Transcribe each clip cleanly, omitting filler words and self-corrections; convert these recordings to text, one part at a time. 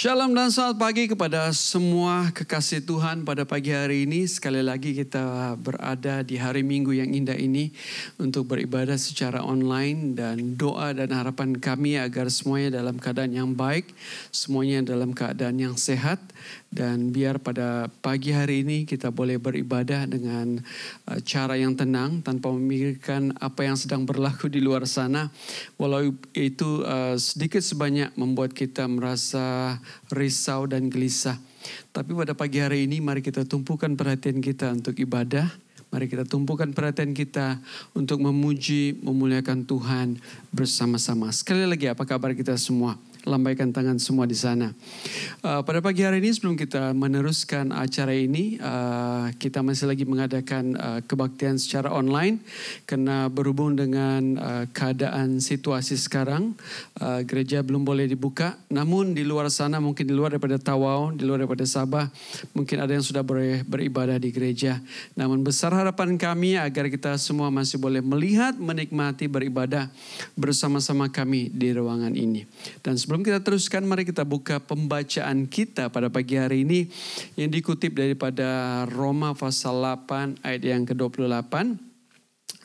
Shalom dan selamat pagi kepada semua kekasih Tuhan pada pagi hari ini. Sekali lagi kita berada di hari Minggu yang indah ini untuk beribadah secara online. Dan doa dan harapan kami agar semuanya dalam keadaan yang baik, semuanya dalam keadaan yang sehat. Dan biar pada pagi hari ini kita boleh beribadah dengan cara yang tenang tanpa memikirkan apa yang sedang berlaku di luar sana. Walau itu sedikit sebanyak membuat kita merasa risau dan gelisah. Tapi pada pagi hari ini mari kita tumpukan perhatian kita untuk ibadah. Mari kita tumpukan perhatian kita untuk memuji, memuliakan Tuhan bersama-sama. Sekali lagi, apa kabar kita semua? Lambaikan tangan semua di sana. Pada pagi hari ini sebelum kita meneruskan acara ini, kita masih lagi mengadakan kebaktian secara online. Karena berhubung dengan keadaan situasi sekarang, gereja belum boleh dibuka. Namun di luar sana, mungkin di luar daripada Tawau, di luar daripada Sabah, mungkin ada yang sudah beribadah di gereja. Namun besar harapan kami agar kita semua masih boleh melihat, menikmati, beribadah bersama-sama kami di ruangan ini. Dan sebelum kita teruskan, mari kita buka pembacaan kita pada pagi hari ini yang dikutip daripada Roma pasal 8 ayat yang ke-28.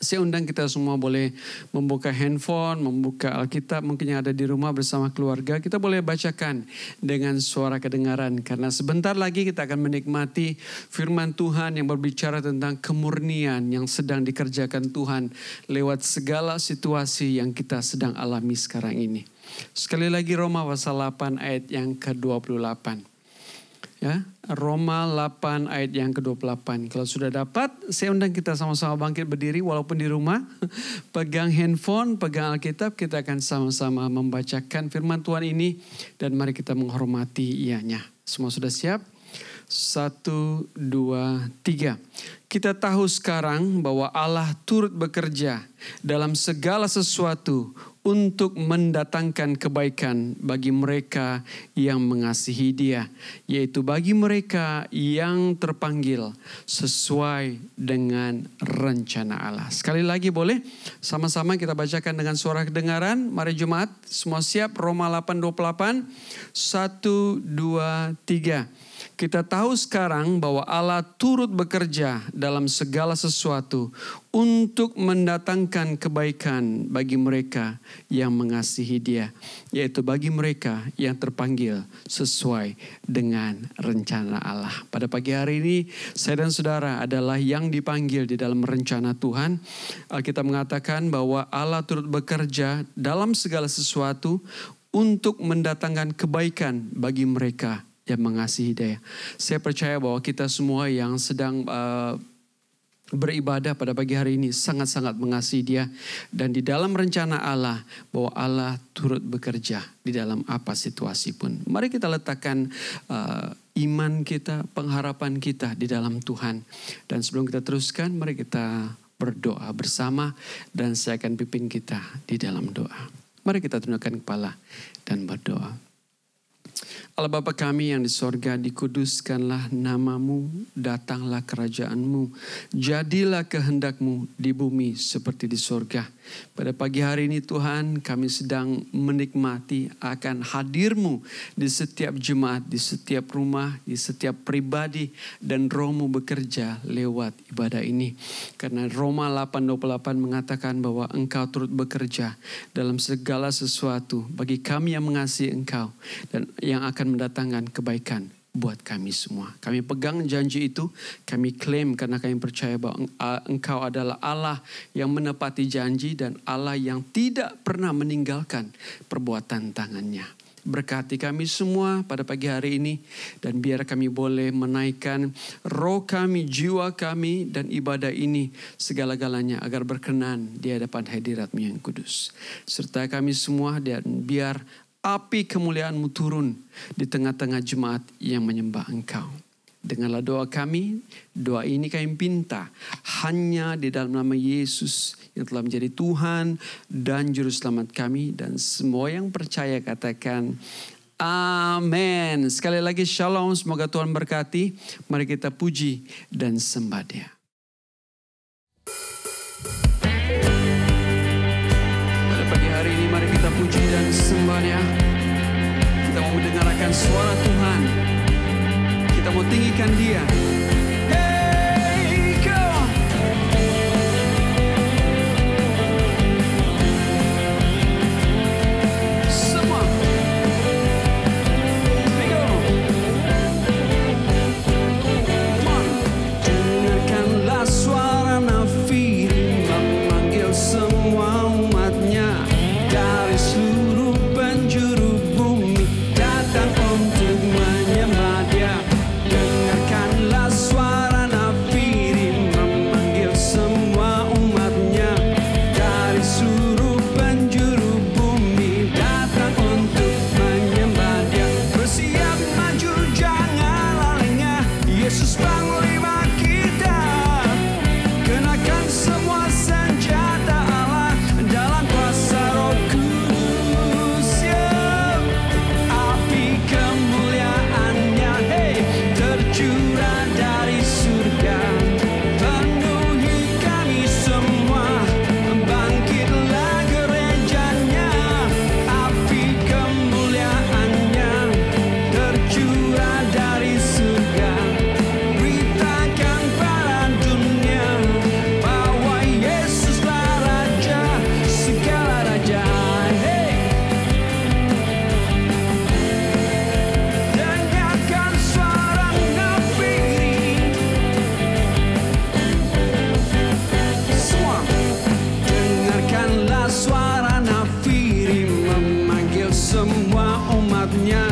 Saya undang kita semua boleh membuka handphone, membuka Alkitab mungkin yang ada di rumah bersama keluarga. Kita boleh bacakan dengan suara kedengaran. Karena sebentar lagi kita akan menikmati firman Tuhan yang berbicara tentang kemurnian yang sedang dikerjakan Tuhan lewat segala situasi yang kita sedang alami sekarang ini. Sekali lagi Roma pasal 8 ayat yang ke-28. Ya, Roma 8 ayat yang ke-28. Kalau sudah dapat, saya undang kita sama-sama bangkit berdiri walaupun di rumah. Pegang handphone, pegang Alkitab, kita akan sama-sama membacakan firman Tuhan ini. Dan mari kita menghormati ianya. Semua sudah siap? 1, 2, 3. Kita tahu sekarang bahwa Allah turut bekerja dalam segala sesuatu untuk mendatangkan kebaikan bagi mereka yang mengasihi Dia, yaitu bagi mereka yang terpanggil sesuai dengan rencana Allah. Sekali lagi boleh sama-sama kita bacakan dengan suara kedengaran. Mari Jumat, semua siap? Roma 8:28. 1, 2, 3. Kita tahu sekarang bahwa Allah turut bekerja dalam segala sesuatu untuk mendatangkan kebaikan bagi mereka yang mengasihi Dia, yaitu bagi mereka yang terpanggil sesuai dengan rencana Allah. Pada pagi hari ini, saya dan saudara adalah yang dipanggil di dalam rencana Tuhan. Kita mengatakan bahwa Allah turut bekerja dalam segala sesuatu untuk mendatangkan kebaikan bagi mereka yang mengasihi Dia. Saya percaya bahwa kita semua yang sedang beribadah pada pagi hari ini sangat-sangat mengasihi Dia. Dan di dalam rencana Allah, bahwa Allah turut bekerja di dalam apa situasi pun. Mari kita letakkan iman kita, pengharapan kita di dalam Tuhan. Dan sebelum kita teruskan, mari kita berdoa bersama. Dan saya akan pimpin kita di dalam doa. Mari kita tundukkan kepala dan berdoa. Allah Bapa kami yang di sorga, dikuduskanlah namamu, datanglah kerajaanmu, jadilah kehendakmu di bumi seperti di sorga. Pada pagi hari ini Tuhan, kami sedang menikmati akan hadir-Mu di setiap jemaat, di setiap rumah, di setiap pribadi, dan Roh-Mu bekerja lewat ibadah ini. Karena Roma 8:28 mengatakan bahwa Engkau turut bekerja dalam segala sesuatu bagi kami yang mengasihi Engkau dan yang akan mendatangkan kebaikan buat kami semua. Kami pegang janji itu, kami klaim karena kami percaya bahwa Engkau adalah Allah yang menepati janji dan Allah yang tidak pernah meninggalkan perbuatan tangannya. Berkati kami semua pada pagi hari ini dan biar kami boleh menaikkan roh kami, jiwa kami dan ibadah ini segala-galanya agar berkenan di hadapan hadirat-Mu yang kudus. Serta kami semua dan biar api kemuliaan-Mu turun di tengah-tengah jemaat yang menyembah Engkau. Dengarlah doa kami, doa ini kami pinta hanya di dalam nama Yesus yang telah menjadi Tuhan dan Juru Selamat kami. Dan semua yang percaya katakan amin. Sekali lagi shalom, semoga Tuhan berkati. Mari kita puji dan sembah Dia. Pada pagi hari ini mari kita puji dan sembah Dia. Kita mau mendengarkan suara Tuhan. Kita mau tinggikan Dia. Hey, go! Semua. Here we go. Come on. Dengarkanlah suara nafiri memanggil semua umatnya dari seluruh penjuru bumi datang untuk menyembah Dia. Dengarkanlah suara nafiri memanggil semua umatnya dari seluruh penjuru bumi datang untuk menyembah Dia. Bersiap maju janganlah lengah, Yesus panglima kita. Kenakan semua senjata Allah dalam kuasa Roh Kudus. Api kemuliaannya, hey, tercurah dari surga. Penuhi kami semua, bangkitlah gerejanya. Api kemuliaannya tercurah dari surga. Beritakan pada dunia bahwa Yesuslah Raja segala raja. Hey, dengarkan suara nafiri. Semua, dengarkanlah suara nafiri memanggil semua umatnya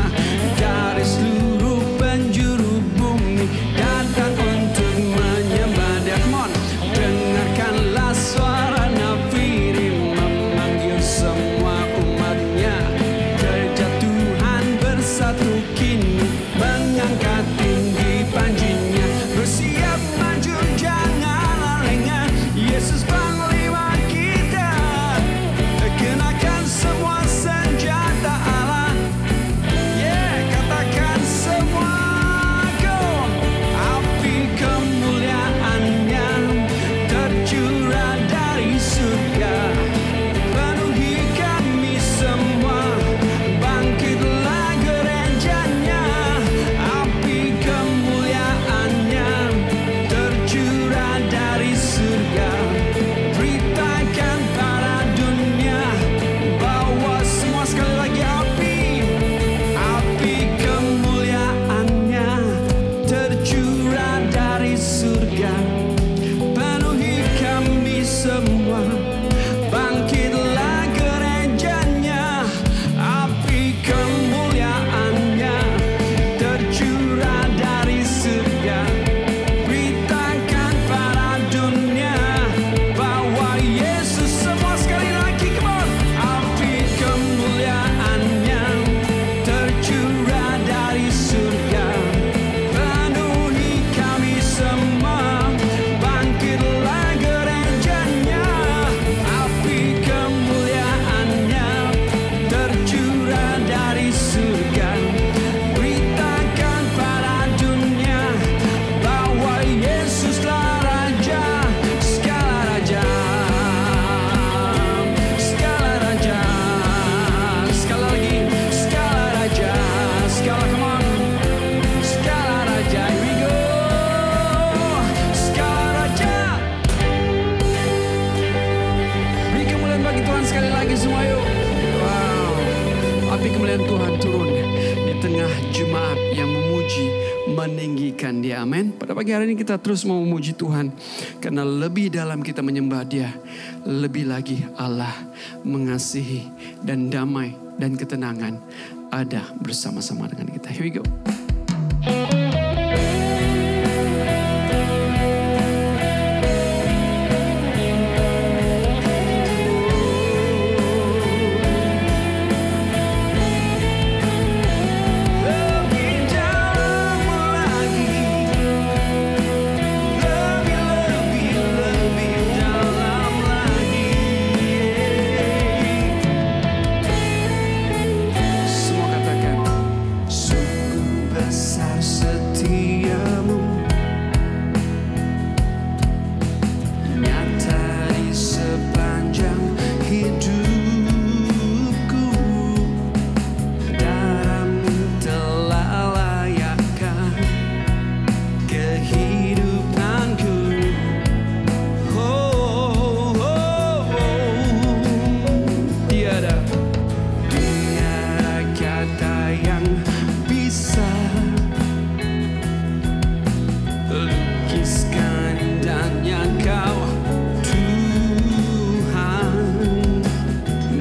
dari seluruh penjuru bumi datang untuk menyembah Dia. Come on. Dengarkanlah suara nafiri memanggil semua umatnya. Kerja Tuhan bersatu kini mengangkat tinggi panjinya. Bersiap maju janganlah lengah, Yesus panglima kita. Kenakan semua senjata Allah. Yeah, katakan semua, go. Api kemuliaannya tercurah dari surga. Penuhi kami semua, bangkitlah gerejanya. Api kemuliaannya tercurah dari surga. Beritakan pada dunia bahwa semua, sekali lagi, api kemuliaannya tercurah dari surga. Penuhi kami semua, bangkitlah gerejanya. Api kemuliaannya tercurah dari surga. Beritakan pada dunia bahwa Yesus, semua sekali lagi, come on. Api kemuliaannya tercurah dari surga. Penuhi kami semua, bangkitlah gerejanya. Api kemuliaannya tercurah dari surga. Beritakan pada dunia bahwa Yesuslah Raja segala raja. Segala raja. Sekali lagi, segala raja. Segala, come on. Segala raja. Here we go. Segala raja. Beri kemuliaan bagi Tuhan sekali lagi semua, yuk. Wow. Api kemuliaan Tuhan turun di tengah jemaat yang memuji, meninggikan Dia. Amin. Pada pagi hari ini kita terus mau memuji Tuhan, karena lebih dalam kita menyembah Dia, lebih lagi Allah mengasihi dan damai dan ketenangan ada bersama-sama dengan kita. Here we go. Lebih dalam lagi, lebih dalam lagi. Semua katakan, sungguh besar lukiskan indahnya Kau Tuhan,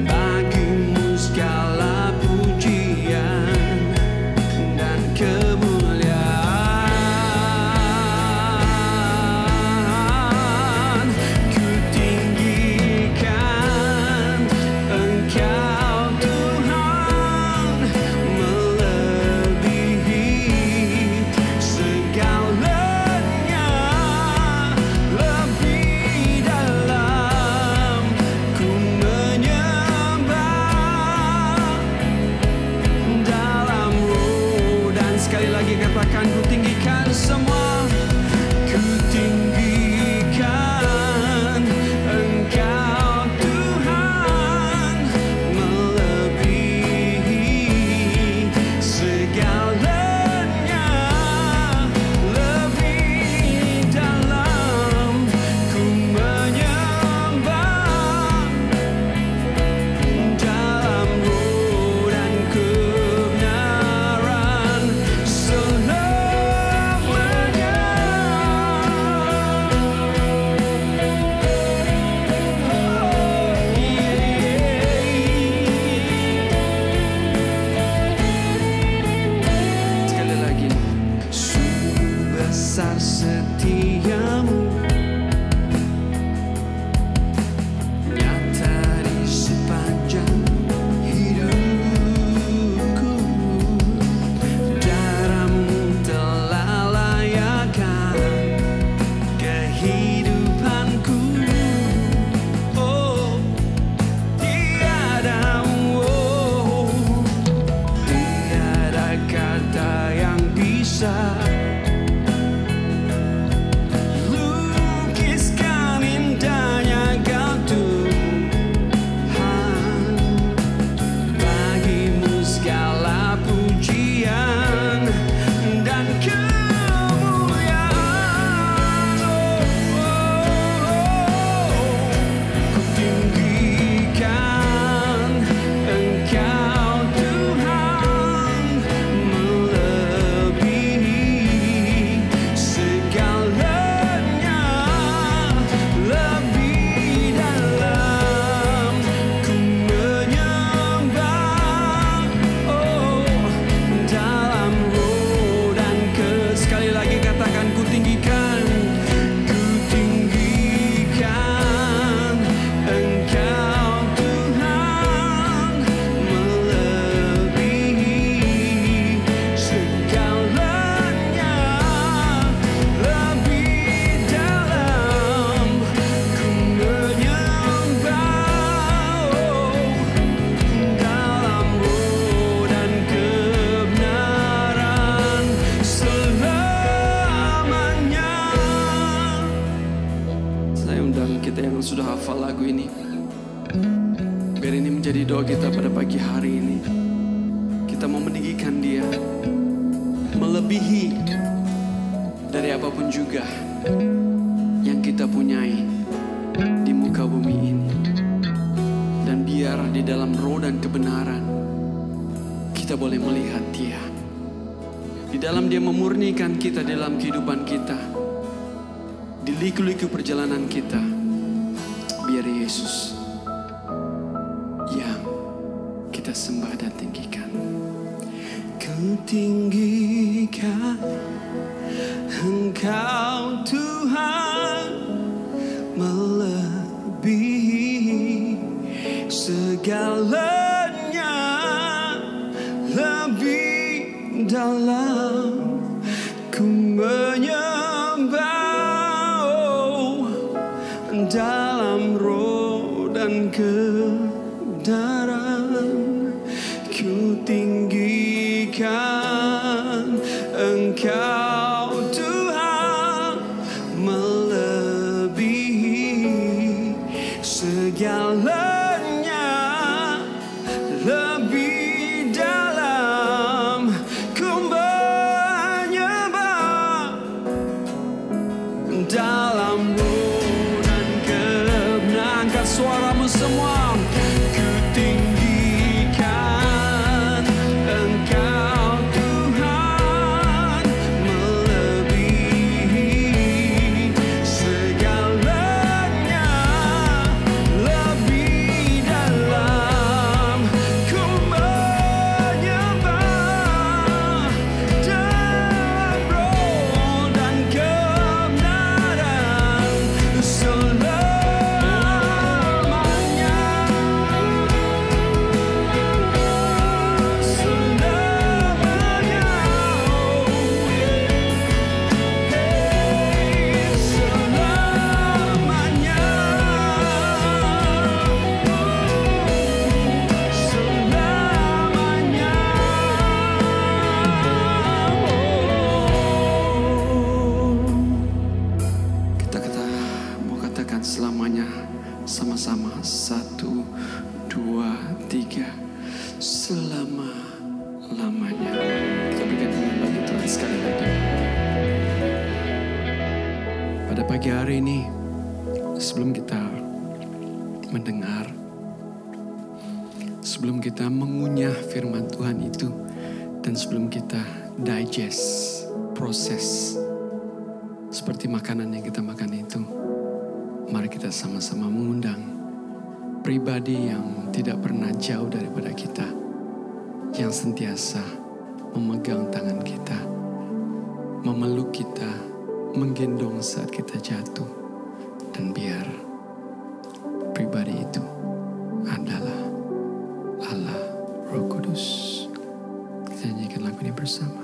bagimu segala pujian dan kemuliaan. Ku tinggikan Engkau Tuhan, melebihi segalanya, lebih dalam ku menyembah dalam roh. Dan sekali lagi katakan, ku tinggikan semua. Ku tinggikan Engkau Tuhan, melebihi segalanya, lebih dalam ku menyembah dalam roh dan kebenaran selamanya. Sekali lagi, sungguh besar setiamu, nyata di sepanjang hidupku. Darahmu telah layakkan kehidupanku. Oh, tiada kata yang bisa lukiskan indahnya Kau Tuhan, bagimu segala pujian dan kemuliaan. Ku tinggikan Engkau Tuhan, melebihi segalanya, lebih dalam ku menyembah. Oh, dalam roh dan sekali lagi katakan, ku tinggikan Engkau Tuhan, melebihi segalanya, lebih dalam ku menyembah. Oh, dalam roh dan kebenaran selamanya. Saya undang kita yang sudah hafal lagu ini, biar ini menjadi doa kita pada pagi hari ini. Kita mau meninggikan Dia, melebihi dari apapun juga yang kita punyai di muka bumi ini. Dan biar di dalam roh dan kebenaran kita boleh melihat Dia. Di dalam Dia memurnikan kita di dalam kehidupan kita, di liku-liku perjalanan kita. Biar Yesus yang kita sembah dan tinggikan. Ku tinggikan Engkau Tuhan, melebihi segalanya, lebih dalam ku menyembah. Oh, dalam roh dan kebenaran ku tinggikan Engkau Tuhan, melebihi segalanya, lebih dalam ku menyembah dalam roh dan kebenaran. Angkat suaramu semua. pada pagi hari ini, sebelum kita mendengar, sebelum kita mengunyah firman Tuhan itu, dan sebelum kita digest, proses, seperti makanan yang kita makan itu, mari kita sama-sama mengundang pribadi yang tidak pernah jauh daripada kita, yang sentiasa memegang tangan kita, memeluk kita, menggendong saat kita jatuh. Dan biar pribadi itu adalah Allah Roh Kudus. Kita nyanyikan lagu ini bersama.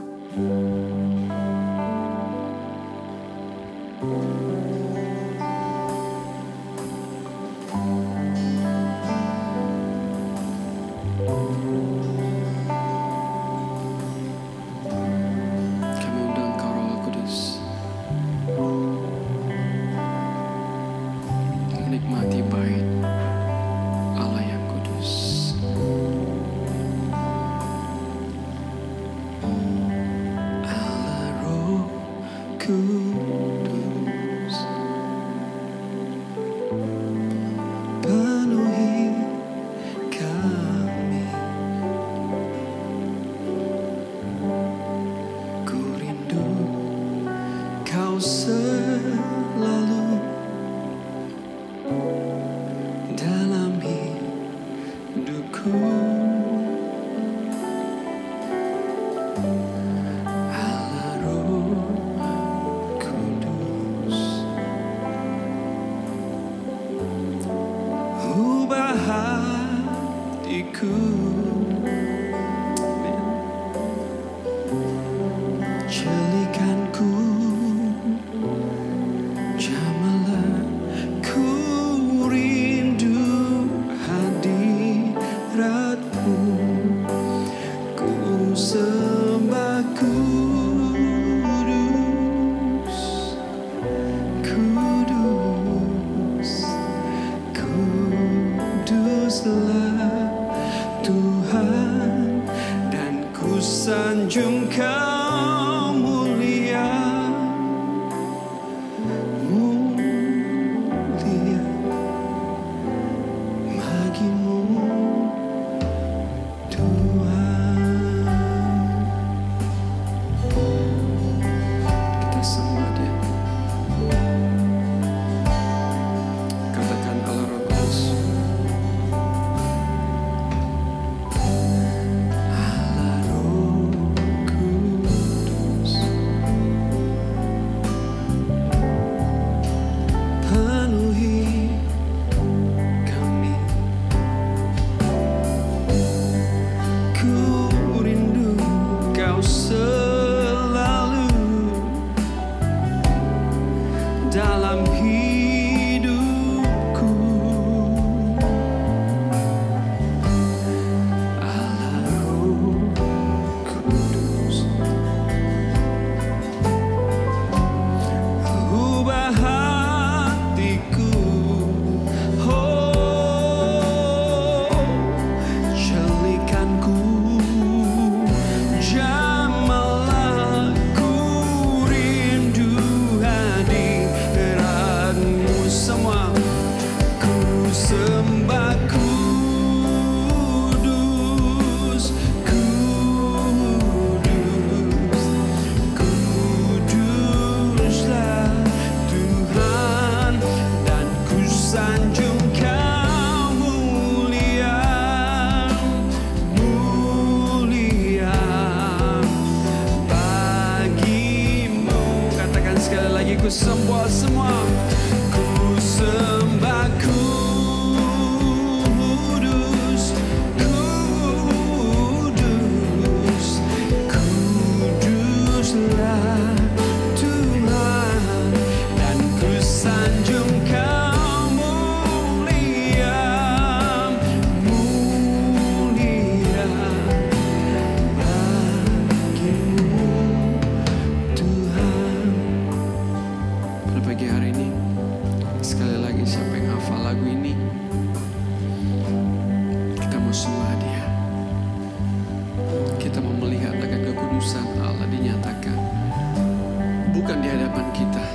bukan di hadapan kita,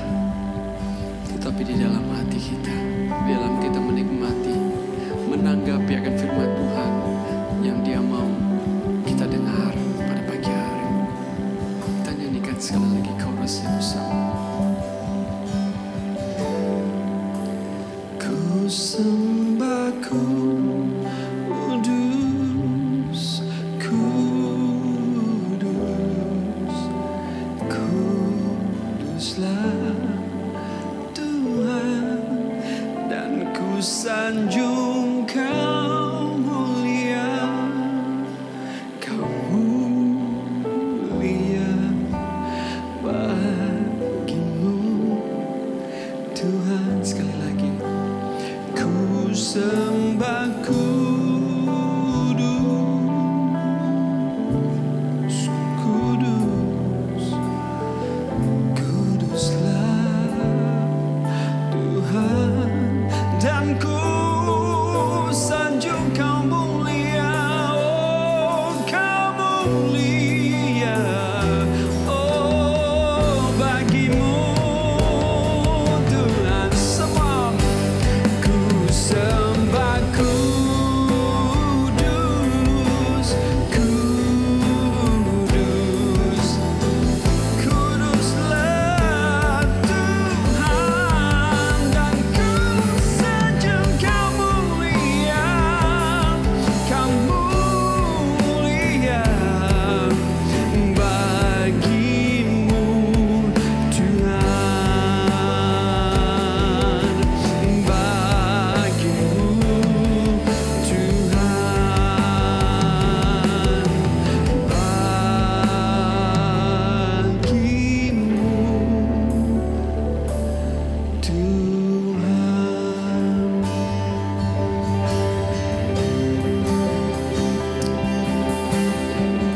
tapi di dalam hati kita, di dalam kita menikmati, menanggapi akan firman Tuhan yang Dia mau kita dengar pada pagi hari. Kita nyanyikan sekali lagi chorusnya bersama. Ku sembah kudus, kudus, kuduslah Tuhan, dan ku sanjung Kau mulia, Kau mulia bagimu Tuhan. Sekali lagi, ku sembah kudus, kudus, kuduslah Tuhan, dan ku sanjung Kau mulia, oh Kau mulia, oh bagimu Tuhan. Semua ku sembah kudus, kudus, kuduslah Tuhan, dan ku sanjung Kau mulia, Kau mulia bagimu Tuhan, bagimu Tuhan, bagimu Tuhan.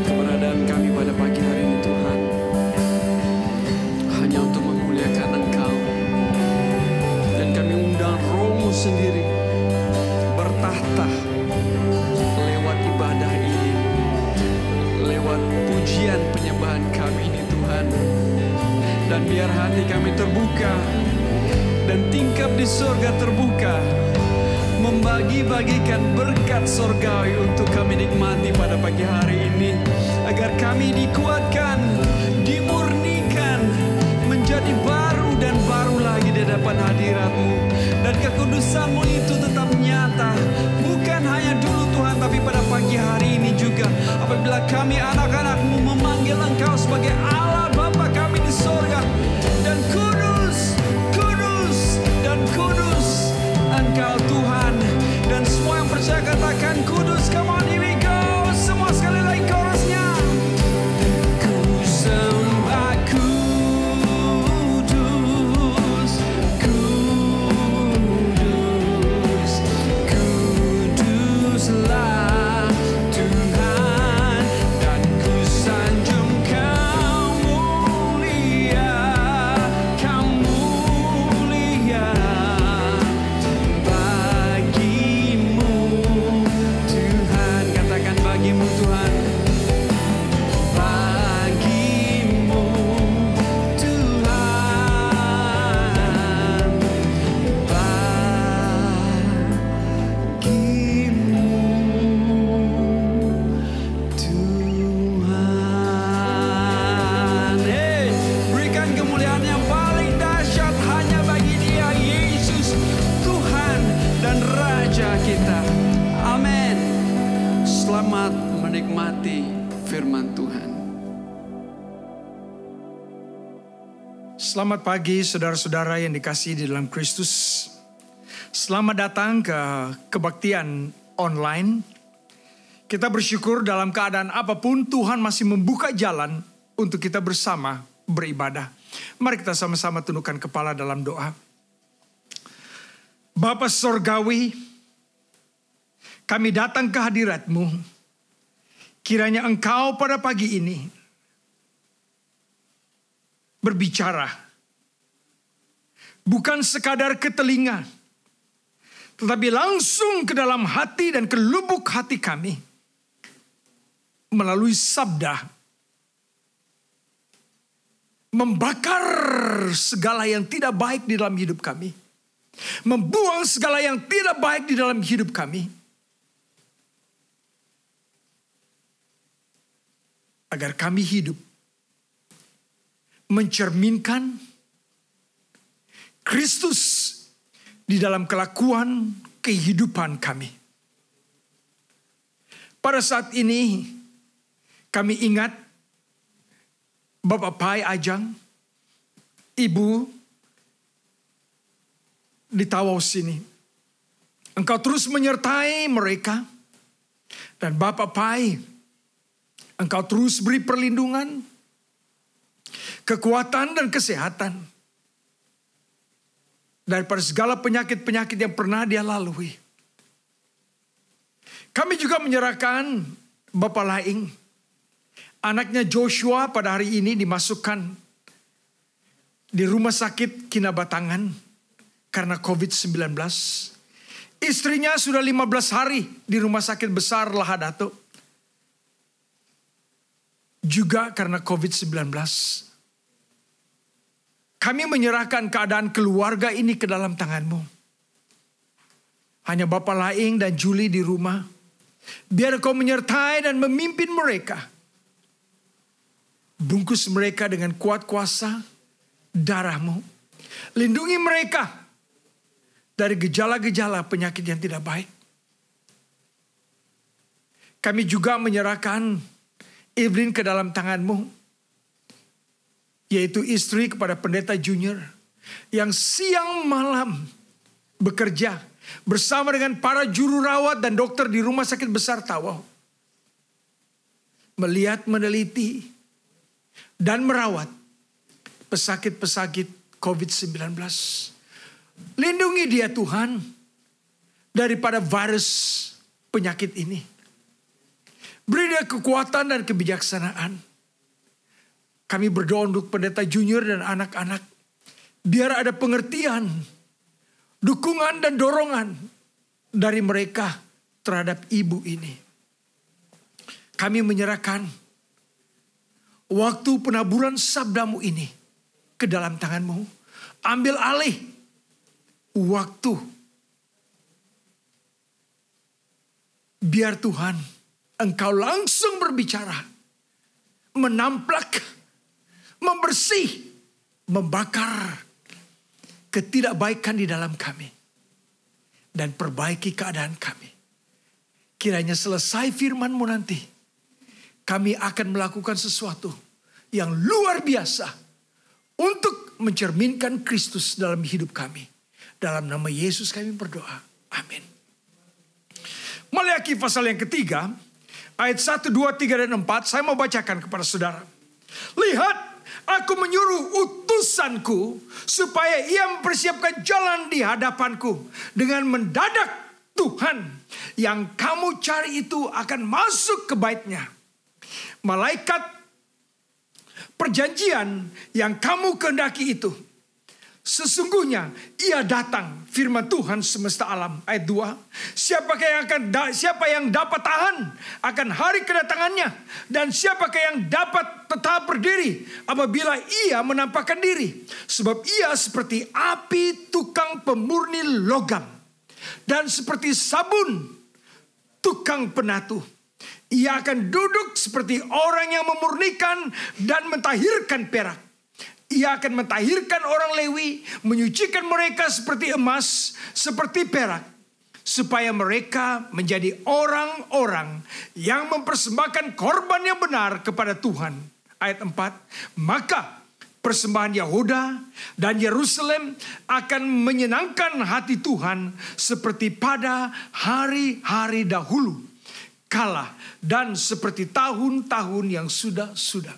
Keberadaan kami pada pagi hari ini Tuhan, hanya untuk memuliakan Engkau. Dan kami undang Roh-Mu sendiri bertahta lewat ibadah ini, lewat pujian penyembahan kami ini Tuhan. Dan biar hati kami terbuka dan tingkap di sorga terbuka, membagi-bagikan berkat sorgawi untuk kami nikmati pada pagi hari ini, agar kami dikuatkan, dimurnikan, menjadi baru dan baru lagi di hadapan hadirat-Mu. Dan kekudusan-Mu itu tetap nyata, bukan hanya dulu Tuhan, tapi pada pagi hari ini juga, apabila kami anak-anak-Mu memanggil Engkau sebagai Allah Bapa kami di sorga. Dan kudus, kudus, dan kudus Engkau Tuhan. Dan semua yang percaya katakan kudus. Come on, here we go. Semua sekali lagi chorusnya. Ku sembah kudus, kudus, kuduslah Tuhan, dan ku sanjung Kau mulia, Kau mulia bagimu Tuhan. Katakan bagimu Tuhan, bagimu Tuhan, bagimu Tuhan. Hey, berikan kemuliaan yang paling dahsyat hanya bagi Dia, Yesus Tuhan dan Raja kita. Amin. Selamat menikmati firman Tuhan. Selamat pagi saudara-saudara yang dikasihi di dalam Kristus. Selamat datang ke kebaktian online. Kita bersyukur dalam keadaan apapun Tuhan masih membuka jalan untuk kita bersama beribadah. Mari kita sama-sama tundukkan kepala dalam doa. Bapa Sorgawi, kami datang ke hadirat-Mu. Kiranya Engkau pada pagi ini berbicara. Bukan sekadar ke telinga, tetapi langsung ke dalam hati dan ke lubuk hati kami. Melalui sabda, membakar segala yang tidak baik di dalam hidup kami, membuang segala yang tidak baik di dalam hidup kami, agar kami hidup mencerminkan Kristus di dalam kelakuan kehidupan kami. Pada saat ini kami ingat Bapak Pai Ajang, Ibu di Tawau sini. Engkau terus menyertai mereka. Dan Bapak Pai, Engkau terus beri perlindungan, kekuatan dan kesehatan daripada segala penyakit-penyakit yang pernah dia lalui. Kami juga menyerahkan Bapak Laing, anaknya Joshua pada hari ini dimasukkan di rumah sakit Kinabatangan karena COVID-19. Istrinya sudah 15 hari di rumah sakit besar Lahadato, juga karena COVID-19. Kami menyerahkan keadaan keluarga ini ke dalam tangan-Mu. Hanya Bapak Laing dan Julie di rumah. Biar Kau menyertai dan memimpin mereka. Bungkus mereka dengan kuat kuasa darah-Mu. Lindungi mereka dari gejala-gejala penyakit yang tidak baik. Kami juga menyerahkan Evelyn ke dalam tangan-Mu, yaitu istri kepada Pendeta Junior yang siang malam bekerja bersama dengan para juru rawat dan dokter di Rumah Sakit Besar Tawau, melihat, meneliti, dan merawat pesakit-pesakit COVID-19. Lindungi dia Tuhan daripada virus penyakit ini. Beri dia kekuatan dan kebijaksanaan. Kami berdoa untuk Pendeta Junior dan anak-anak. Biar ada pengertian, dukungan dan dorongan dari mereka terhadap ibu ini. Kami menyerahkan waktu penaburan sabda-Mu ini ke dalam tangan-Mu. Ambil alih waktu. Biar Tuhan, Engkau langsung berbicara, menamplak, membersih, membakar ketidakbaikan di dalam kami, dan perbaiki keadaan kami. Kiranya selesai firman-Mu nanti, kami akan melakukan sesuatu yang luar biasa untuk mencerminkan Kristus dalam hidup kami. Dalam nama Yesus kami berdoa. Amin. Maleakhi pasal yang ketiga, ayat 1, 2, 3, dan 4, saya mau bacakan kepada saudara. Lihat, Aku menyuruh utusanku supaya ia mempersiapkan jalan di hadapanku. Dengan mendadak Tuhan yang kamu cari itu akan masuk ke bait-Nya. Malaikat perjanjian yang kamu kehendaki itu, sesungguhnya ia datang, firman Tuhan semesta alam. Ayat 2. Siapa yang dapat tahan akan hari kedatangannya, dan siapakah yang dapat tetap berdiri apabila ia menampakkan diri. Sebab ia seperti api tukang pemurni logam, dan seperti sabun tukang penatu. Ia akan duduk seperti orang yang memurnikan dan mentahirkan perak. Ia akan mentahirkan orang Lewi, menyucikan mereka seperti emas, seperti perak, supaya mereka menjadi orang-orang yang mempersembahkan korban yang benar kepada Tuhan. Ayat 4, maka persembahan Yehuda dan Yerusalem akan menyenangkan hati Tuhan seperti pada hari-hari dahulu kala dan seperti tahun-tahun yang sudah-sudah.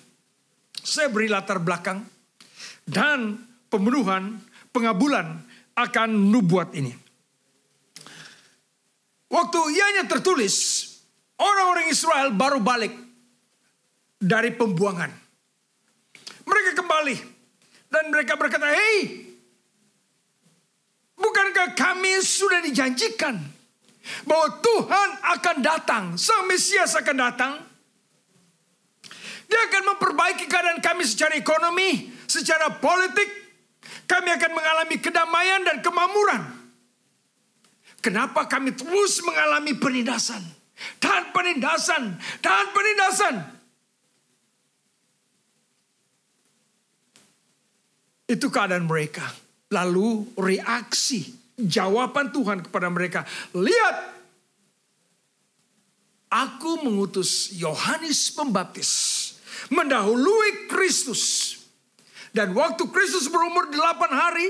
Saya beri latar belakang dan pemenuhan, pengabulan akan nubuat ini. Waktu ianya tertulis, orang-orang Israel baru balik dari pembuangan. Mereka kembali dan mereka berkata, "Hei, bukankah kami sudah dijanjikan bahwa Tuhan akan datang, Sang Mesias akan datang? Dia akan memperbaiki keadaan kami secara ekonomi, secara politik, kami akan mengalami kedamaian dan kemakmuran. Kenapa kami terus mengalami penindasan? Dan penindasan, dan penindasan. Itu keadaan mereka. Lalu reaksi, jawaban Tuhan kepada mereka. Lihat, aku mengutus Yohanes Pembaptis mendahului Kristus. Dan waktu Kristus berumur 8 hari,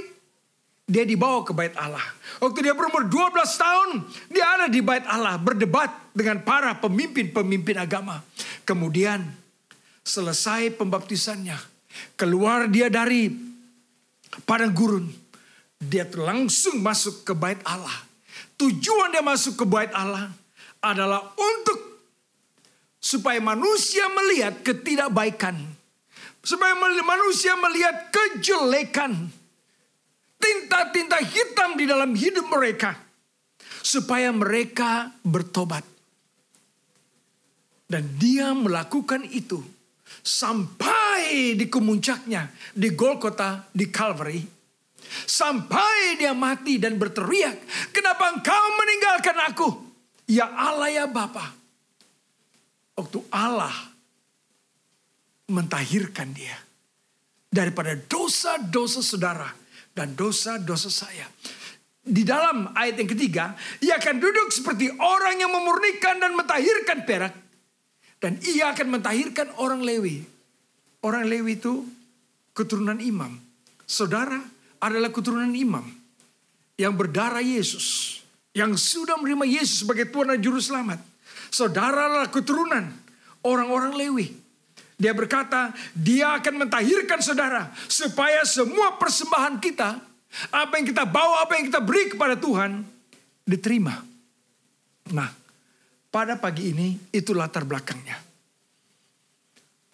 dia dibawa ke bait Allah. Waktu dia berumur 12 tahun, dia ada di bait Allah berdebat dengan para pemimpin-pemimpin agama. Kemudian selesai pembaptisannya, keluar dia dari padang gurun. Dia langsung masuk ke bait Allah. Tujuan dia masuk ke bait Allah adalah untuk supaya manusia melihat ketidakbaikan. Supaya manusia melihat kejelekan. Tinta-tinta hitam di dalam hidup mereka. Supaya mereka bertobat. Dan dia melakukan itu. Sampai di kemuncaknya. Di Golgota, di Calvary. Sampai dia mati dan berteriak. Kenapa engkau meninggalkan aku? Ya Allah, ya Bapa. Waktu Allah mentahirkan dia. Daripada dosa-dosa saudara. Dan dosa-dosa saya. Di dalam ayat yang ketiga, ia akan duduk seperti orang yang memurnikan dan mentahirkan perak. Dan ia akan mentahirkan orang Lewi. Orang Lewi itu keturunan imam. Saudara adalah keturunan imam. Yang berdarah Yesus. Yang sudah menerima Yesus sebagai Tuhan dan Juru Selamat. Saudara adalah keturunan orang-orang Lewi. Dia berkata, dia akan mentahirkan saudara. Supaya semua persembahan kita, apa yang kita bawa, apa yang kita beri kepada Tuhan, diterima. Nah, pada pagi ini, itu latar belakangnya.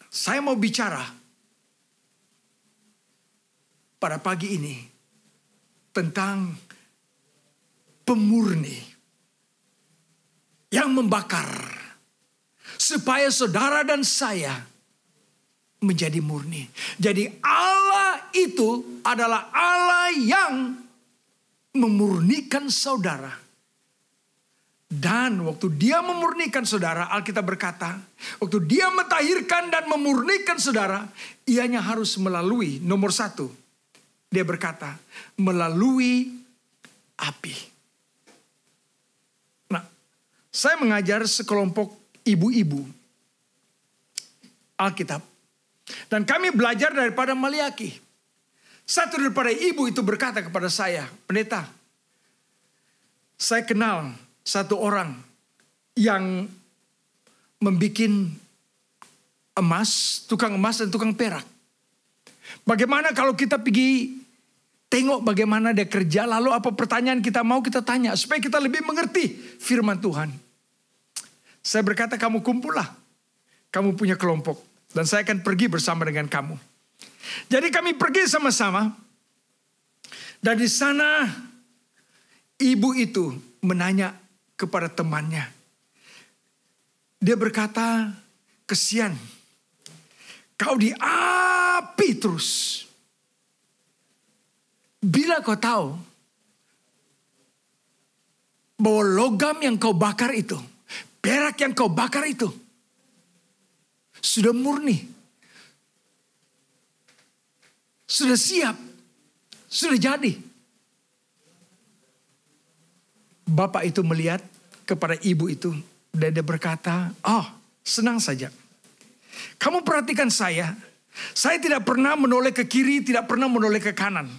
Saya mau bicara pada pagi ini tentang pemurni yang membakar. Supaya saudara dan saya menjadi murni. Jadi Allah itu adalah Allah yang memurnikan saudara. Dan waktu dia memurnikan saudara, Alkitab berkata, waktu dia mentahirkan dan memurnikan saudara, ianya harus melalui nomor 1. Dia berkata, melalui api. Nah, saya mengajar sekelompok ibu-ibu Alkitab. Dan kami belajar daripada Maliaki. Satu daripada ibu itu berkata kepada saya, pendeta, saya kenal satu orang yang membuat emas, tukang emas dan tukang perak. Bagaimana kalau kita pergi tengok bagaimana dia kerja, lalu apa pertanyaan kita mau kita tanya, supaya kita lebih mengerti firman Tuhan. Saya berkata, kamu kumpullah, kamu punya kelompok. Dan saya akan pergi bersama dengan kamu. Jadi kami pergi sama-sama. Dan di sana ibu itu menanya kepada temannya. Dia berkata, kesian. Kau di api terus. Bila kau tahu bahwa logam yang kau bakar itu, perak yang kau bakar itu, sudah murni. Sudah siap. Sudah jadi. Bapak itu melihat kepada ibu itu. Dan dia berkata, oh senang saja. Kamu perhatikan saya. Saya tidak pernah menoleh ke kiri, tidak pernah menoleh ke kanan.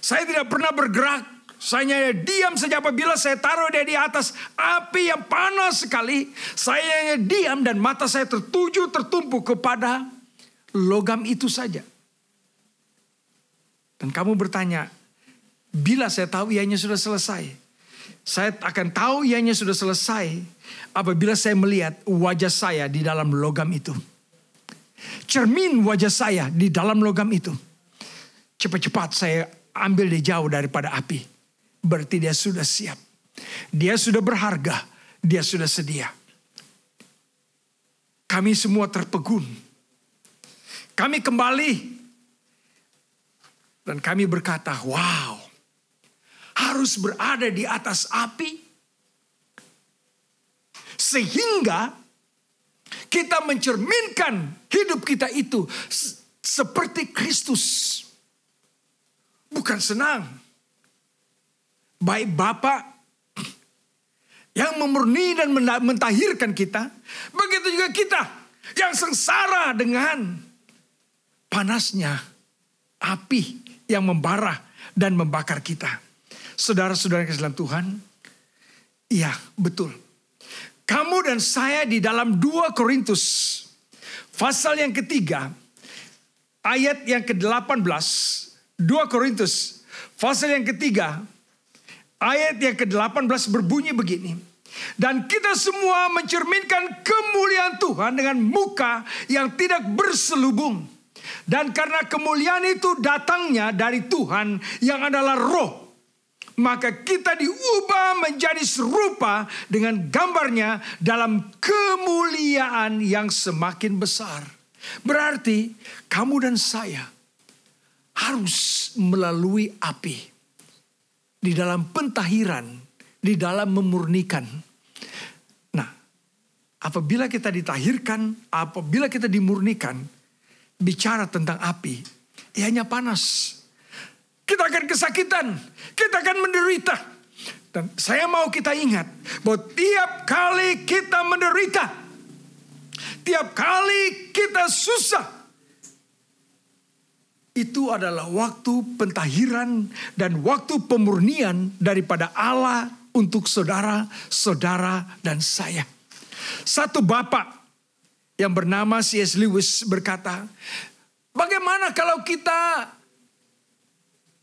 Saya tidak pernah bergerak. Saya diam saja apabila saya taruh dia di atas api yang panas sekali. Saya diam dan mata saya tertumpu kepada logam itu saja. Dan kamu bertanya, bila saya tahu ianya sudah selesai? Saya akan tahu ianya sudah selesai apabila saya melihat wajah saya di dalam logam itu. Cermin wajah saya di dalam logam itu. Cepat-cepat saya ambil dia jauh daripada api. Berarti dia sudah siap. Dia sudah berharga. Dia sudah sedia. Kami semua terpegun. Kami kembali Dan kami berkata, wow, harus berada di atas api. Sehingga kita mencerminkan hidup kita itu seperti Kristus. Bukan senang. Baik Bapa yang memurni dan mentahirkan kita, begitu juga kita yang sengsara dengan panasnya api yang membara dan membakar kita. Saudara-saudara yang kasih dalam Tuhan, iya betul. Kamu dan saya di dalam 2 Korintus pasal yang ketiga ayat yang ke-18. 2 Korintus pasal yang ketiga ayat yang ke-18 berbunyi begini. Dan kita semua mencerminkan kemuliaan Tuhan dengan muka yang tidak berselubung. Dan karena kemuliaan itu datangnya dari Tuhan yang adalah roh, maka kita diubah menjadi serupa dengan gambarnya dalam kemuliaan yang semakin besar. Berarti kamu dan saya harus melalui api. Di dalam pentahiran, di dalam memurnikan. Nah, apabila kita ditahirkan, apabila kita dimurnikan, bicara tentang api, hanya panas. Kita akan kesakitan, kita akan menderita. Dan saya mau kita ingat bahwa tiap kali kita menderita, tiap kali kita susah, itu adalah waktu pentahiran dan waktu pemurnian daripada Allah untuk saudara-saudara dan saya. Satu bapak yang bernama C.S. Lewis berkata, bagaimana kalau kita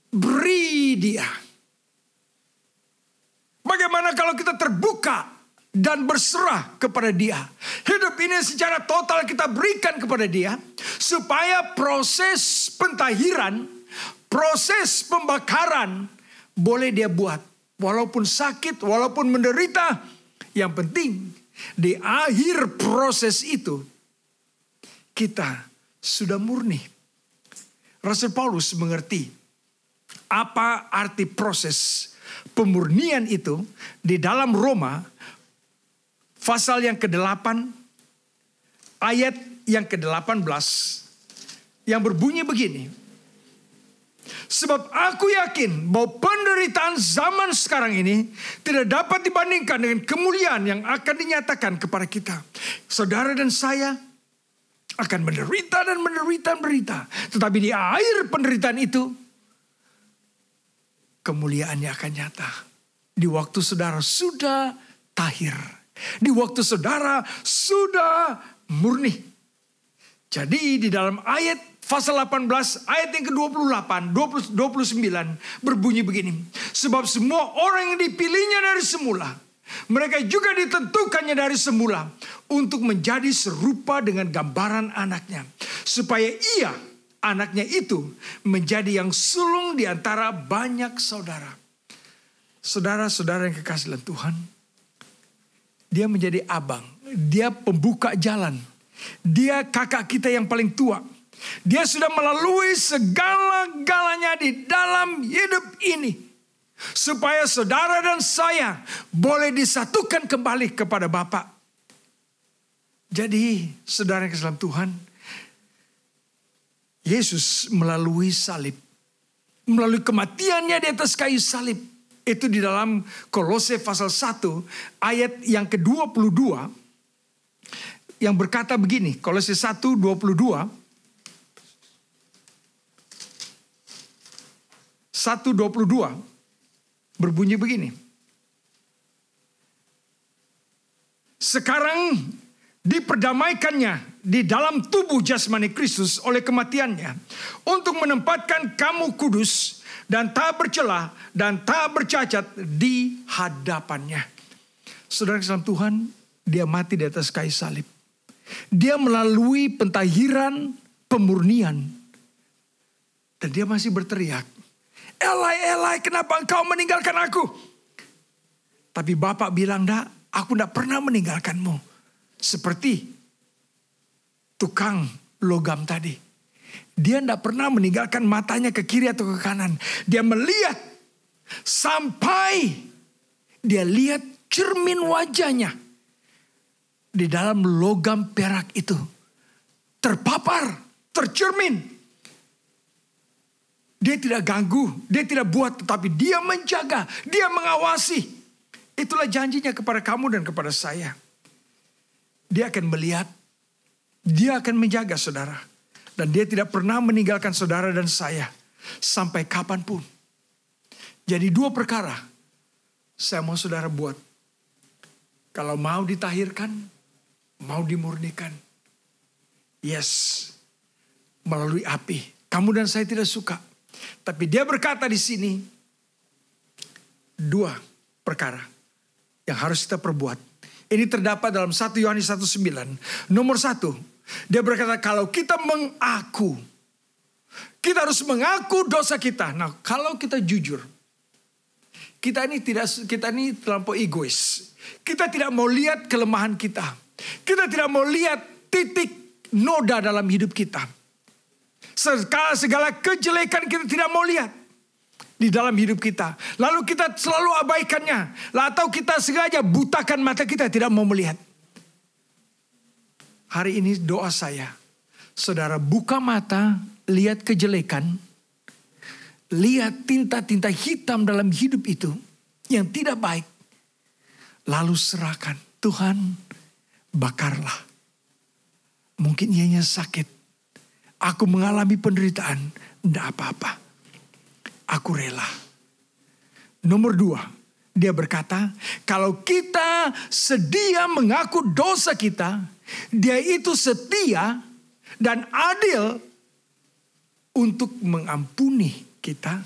beri dia? Bagaimana kalau kita terbuka dan berserah kepada dia? Hidup ini secara total kita berikan kepada dia, supaya proses pentahiran, proses pembakaran boleh dia buat. Walaupun sakit, walaupun menderita, yang penting di akhir proses itu kita sudah murni. Rasul Paulus mengerti apa arti proses pemurnian itu di dalam Roma pasal yang ke-8 ayat yang ke-18 yang berbunyi begini. Sebab aku yakin bahwa penderitaan zaman sekarang ini tidak dapat dibandingkan dengan kemuliaan yang akan dinyatakan kepada kita. Saudara dan saya akan menderita dan menderita. Tetapi di akhir penderitaan itu, kemuliaannya akan nyata. Di waktu saudara sudah tahir. Di waktu saudara sudah murni. Jadi di dalam ayat pasal 18 ayat yang ke-28, 29 berbunyi begini. Sebab semua orang yang dipilihnya dari semula, mereka juga ditentukannya dari semula untuk menjadi serupa dengan gambaran anaknya. Supaya ia, anaknya itu, menjadi yang sulung di antara banyak saudara. Saudara-saudara yang kekasih dalam Tuhan, dia menjadi abang, dia pembuka jalan, dia kakak kita yang paling tua. Dia sudah melalui segala-galanya di dalam hidup ini, supaya saudara dan saya boleh disatukan kembali kepada Bapa. Jadi saudara yang kasih dalam Tuhan, Yesus melalui salib, melalui kematiannya di atas kayu salib, itu di dalam Kolose pasal 1 ayat yang ke-22 yang berkata begini. Kolose 1:22, 1:22 berbunyi begini. Sekarang diperdamaikannya di dalam tubuh jasmani Kristus oleh kematiannya, untuk menempatkan kamu kudus dan tak bercela dan tak bercacat di hadapannya. Saudara dalam Tuhan, dia mati di atas kayu salib. Dia melalui pentahiran, pemurnian, dan dia masih berteriak, Elai, Elai, kenapa engkau meninggalkan aku? Tapi Bapak bilang, "Dak, aku tidak pernah meninggalkanmu." Seperti tukang logam tadi. Dia tidak pernah meninggalkan matanya ke kiri atau ke kanan. Dia melihat sampai dia lihat cermin wajahnya di dalam logam perak itu. Terpapar, tercermin. Dia tidak ganggu, dia tidak buat, tetapi dia menjaga, dia mengawasi. Itulah janjinya kepada kamu dan kepada saya. Dia akan melihat, dia akan menjaga saudara. Dan dia tidak pernah meninggalkan saudara dan saya sampai kapanpun. Jadi 2 perkara saya mau saudara buat. Kalau mau ditahirkan, mau dimurnikan. Yes, melalui api. Kamu dan saya tidak suka. Tapi dia berkata di sini 2 perkara yang harus kita perbuat. Ini terdapat dalam 1 Yohanes 1:9. Nomor 1, dia berkata kalau kita mengaku, kita harus mengaku dosa kita. Nah, kalau kita jujur, kita ini terlampau egois. Kita tidak mau lihat kelemahan kita. Kita tidak mau lihat titik noda dalam hidup kita. Segala kejelekan kita tidak mau lihat di dalam hidup kita. Lalu kita selalu abaikannya. Atau kita sengaja butakan mata kita, tidak mau melihat. Hari ini doa saya, saudara buka mata, lihat kejelekan. Lihat tinta-tinta hitam dalam hidup itu yang tidak baik. Lalu serahkan, Tuhan bakarlah. Mungkin ianya sakit. Aku mengalami penderitaan, tidak apa-apa. Aku rela. Nomor 2, dia berkata, kalau kita sedia mengaku dosa kita, dia itu setia dan adil untuk mengampuni kita.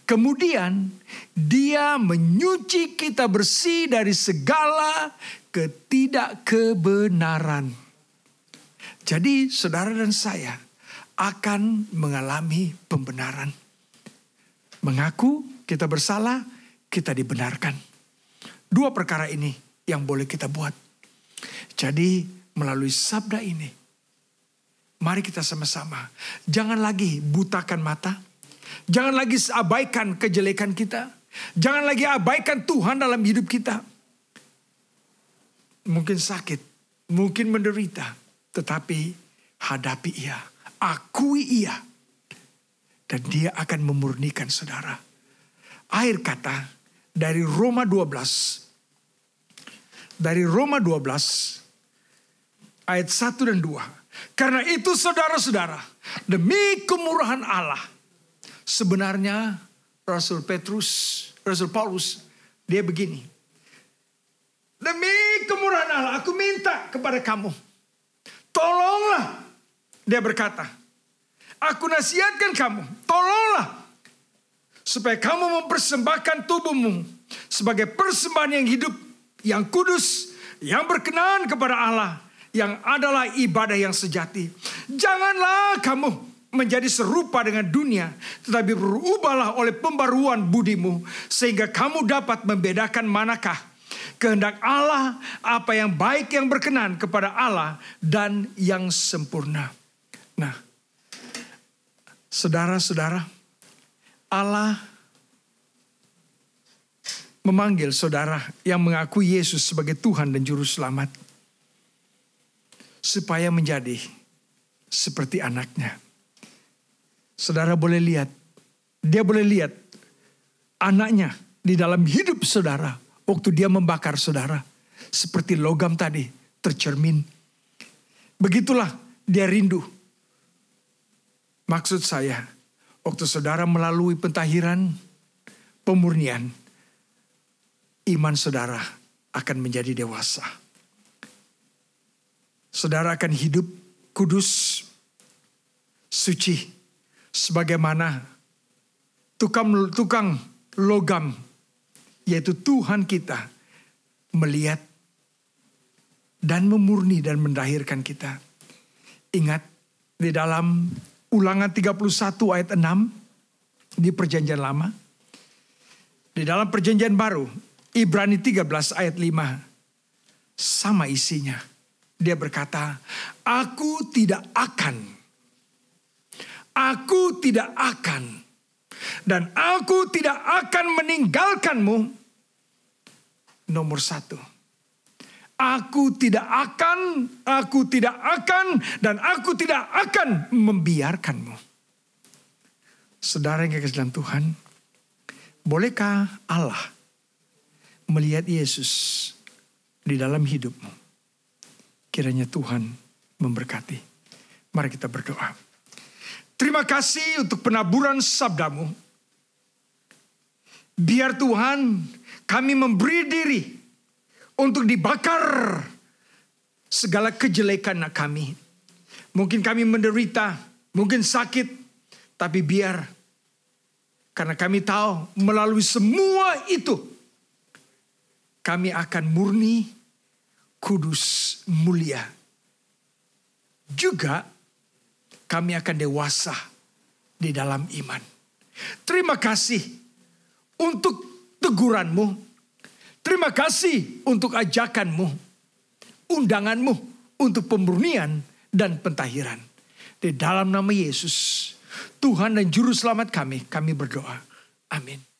Kemudian dia menyuci kita bersih dari segala ketidakkebenaran. Jadi saudara dan saya akan mengalami pembenaran. Mengaku kita bersalah, kita dibenarkan. 2 perkara ini yang boleh kita buat. Jadi melalui sabda ini, mari kita sama-sama. Jangan lagi butakan mata. Jangan lagi abaikan kejelekan kita. Jangan lagi abaikan Tuhan dalam hidup kita. Mungkin sakit, mungkin menderita. Tetapi hadapi ia. Akui ia. Dan dia akan memurnikan saudara. Akhir kata dari Roma 12. Dari Roma 12 ayat 1 dan 2. Karena itu saudara-saudara, demi kemurahan Allah. Sebenarnya Rasul Paulus, dia begini. Demi kemurahan Allah, aku minta kepada kamu. Tolonglah. Dia berkata, aku nasihatkan kamu, tolonglah. Supaya kamu mempersembahkan tubuhmu sebagai persembahan yang hidup, yang kudus, yang berkenan kepada Allah. Yang adalah ibadah yang sejati. Janganlah kamu menjadi serupa dengan dunia, tetapi berubahlah oleh pembaruan budimu, sehingga kamu dapat membedakan manakah kehendak Allah, apa yang baik, yang berkenan kepada Allah, dan yang sempurna. Nah, saudara-saudara, Allah memanggil saudara yang mengakui Yesus sebagai Tuhan dan Juru Selamat, supaya menjadi seperti anaknya. Saudara boleh lihat, dia boleh lihat anaknya di dalam hidup saudara, waktu dia membakar saudara, seperti logam tadi, tercermin. Begitulah dia rindu. Maksud saya, waktu saudara melalui pentahiran, pemurnian, iman saudara akan menjadi dewasa. Saudara akan hidup kudus, suci, sebagaimana tukang logam, yaitu Tuhan kita, melihat dan memurni dan mendahirkan kita. Ingat di dalam Ulangan 31 ayat 6 di Perjanjian Lama. Di dalam Perjanjian Baru, Ibrani 13 ayat 5, sama isinya. Dia berkata, aku tidak akan Aku tidak akan dan aku tidak akan meninggalkanmu. Nomor 1. Aku tidak akan, dan aku tidak akan membiarkanmu. Saudara yang kekasih dalam Tuhan, bolehkah Allah melihat Yesus di dalam hidupmu? Kiranya Tuhan memberkati. Mari kita berdoa. Terima kasih untuk penaburan sabdamu. Biar Tuhan kami memberi diri untuk dibakar segala kejelekan kami. Mungkin kami menderita, mungkin sakit, tapi biar. Karena kami tahu melalui semua itu, kami akan murni, kudus, mulia. Juga kami akan dewasa di dalam iman. Terima kasih untuk teguranmu. Terima kasih untuk ajakanmu, undanganmu untuk pemurnian dan pentahiran. Di dalam nama Yesus, Tuhan dan Juru Selamat kami berdoa. Amin.